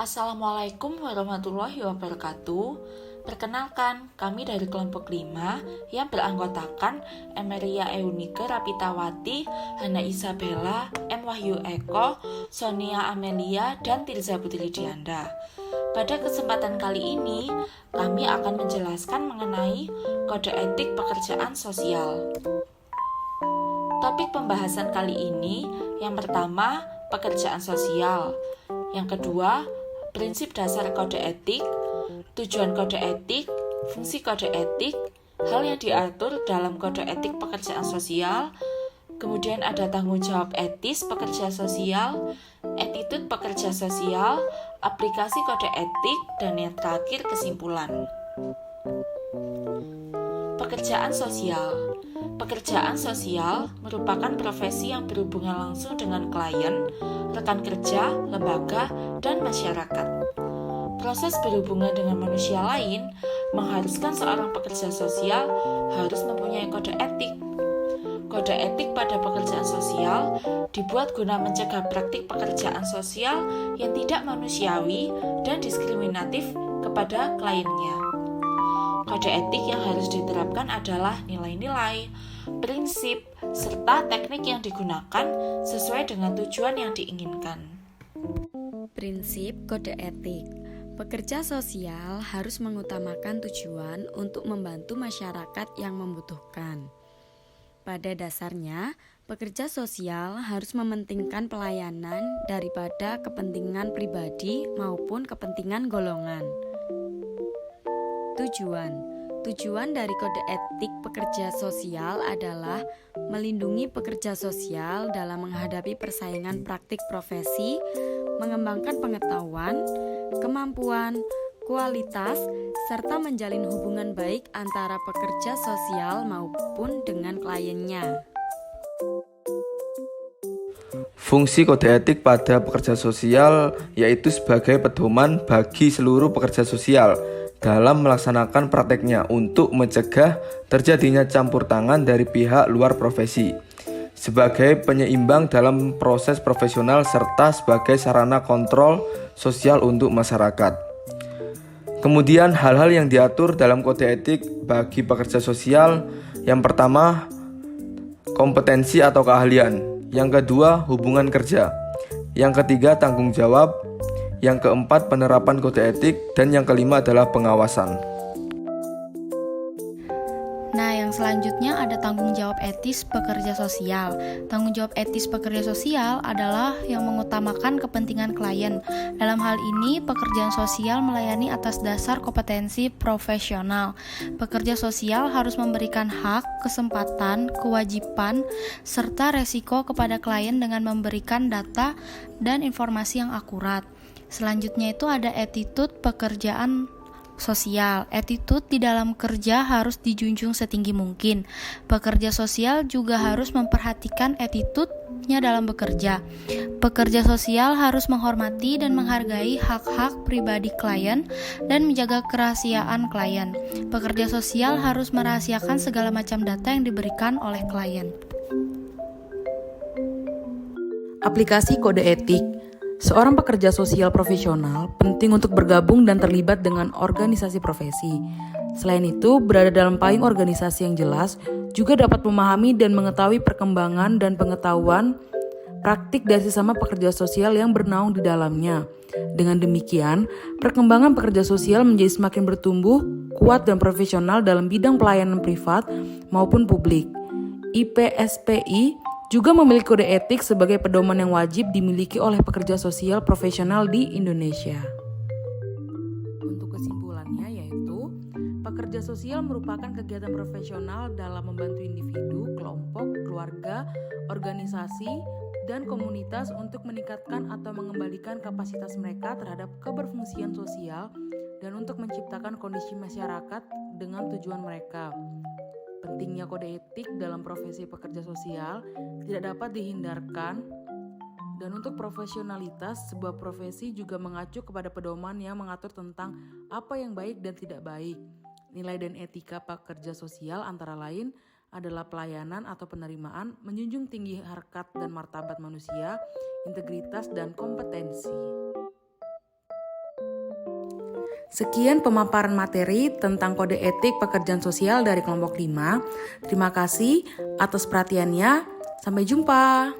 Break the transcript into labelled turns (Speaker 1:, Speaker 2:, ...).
Speaker 1: Assalamualaikum warahmatullahi wabarakatuh. Perkenalkan, kami dari kelompok 5 yang beranggotakan Emeria Eunike Rapitawati, Hana Isabella, M. Wahyu Eko, Sonia Amelia, dan Tirza Putri Dianda. Pada kesempatan kali ini, kami akan menjelaskan mengenai kode etik pekerjaan sosial. Topik pembahasan kali ini, yang pertama, pekerjaan sosial. Yang kedua, prinsip dasar kode etik, tujuan kode etik, fungsi kode etik, hal yang diatur dalam kode etik pekerjaan sosial, kemudian ada tanggung jawab etis pekerja sosial, attitude pekerja sosial, aplikasi kode etik, dan yang terakhir kesimpulan. Pekerjaan sosial. Pekerjaan sosial merupakan profesi yang berhubungan langsung dengan klien, rekan kerja, lembaga, dan masyarakat. Proses berhubungan dengan manusia lain mengharuskan seorang pekerja sosial harus mempunyai kode etik. Kode etik pada pekerjaan sosial dibuat guna mencegah praktik pekerjaan sosial yang tidak manusiawi dan diskriminatif kepada kliennya. Kode etik yang harus diterapkan adalah nilai-nilai, prinsip, serta teknik yang digunakan sesuai dengan tujuan yang diinginkan.
Speaker 2: Prinsip kode etik. Pekerja sosial harus mengutamakan tujuan untuk membantu masyarakat yang membutuhkan. Pada dasarnya, pekerja sosial harus mementingkan pelayanan daripada kepentingan pribadi maupun kepentingan golongan. Tujuan dari kode etik pekerja sosial adalah melindungi pekerja sosial dalam menghadapi persaingan praktik profesi, mengembangkan pengetahuan, kemampuan, kualitas, serta menjalin hubungan baik antara pekerja sosial maupun dengan kliennya.
Speaker 3: Fungsi kode etik pada pekerja sosial yaitu sebagai pedoman bagi seluruh pekerja sosial dalam melaksanakan prakteknya untuk mencegah terjadinya campur tangan dari pihak luar profesi, sebagai penyeimbang dalam proses profesional serta sebagai sarana kontrol sosial untuk masyarakat. Kemudian hal-hal yang diatur dalam kode etik bagi pekerja sosial, yang pertama kompetensi atau keahlian, yang kedua hubungan kerja, yang ketiga tanggung jawab, yang keempat penerapan kode etik, dan yang kelima adalah pengawasan.
Speaker 4: Nah, yang selanjutnya ada tanggung jawab etis pekerja sosial. Tanggung jawab etis pekerja sosial adalah yang mengutamakan kepentingan klien. Dalam hal ini, pekerjaan sosial melayani atas dasar kompetensi profesional. Pekerja sosial harus memberikan hak, kesempatan, kewajiban, serta resiko kepada klien dengan memberikan data dan informasi yang akurat. Selanjutnya itu ada attitude pekerjaan sosial. Attitude di dalam kerja harus dijunjung setinggi mungkin. Pekerja sosial juga harus memperhatikan attitude-nya dalam bekerja. Pekerja sosial harus menghormati dan menghargai hak-hak pribadi klien dan menjaga kerahasiaan klien. Pekerja sosial harus merahasiakan segala macam data yang diberikan oleh klien.
Speaker 5: Aplikasi kode etik. Seorang pekerja sosial profesional penting untuk bergabung dan terlibat dengan organisasi profesi. Selain itu, berada dalam payung organisasi yang jelas juga dapat memahami dan mengetahui perkembangan dan pengetahuan praktik dari sesama pekerja sosial yang bernaung di dalamnya. Dengan demikian, perkembangan pekerja sosial menjadi semakin bertumbuh, kuat dan profesional dalam bidang pelayanan privat maupun publik. IPSPI juga memiliki kode etik sebagai pedoman yang wajib dimiliki oleh pekerja sosial profesional di Indonesia. Untuk kesimpulannya yaitu, pekerja sosial merupakan kegiatan profesional dalam membantu individu, kelompok, keluarga, organisasi, dan komunitas untuk meningkatkan atau mengembalikan kapasitas mereka terhadap keberfungsian sosial dan untuk menciptakan kondisi masyarakat dengan tujuan mereka. Pentingnya kode etik dalam profesi pekerja sosial tidak dapat dihindarkan, dan untuk profesionalitas sebuah profesi juga mengacu kepada pedoman yang mengatur tentang apa yang baik dan tidak baik. Nilai dan etika pekerja sosial antara lain adalah pelayanan atau penerimaan, menjunjung tinggi harkat dan martabat manusia, integritas dan kompetensi. Sekian pemaparan materi tentang kode etik pekerjaan sosial dari kelompok 5. Terima kasih atas perhatiannya. Sampai jumpa.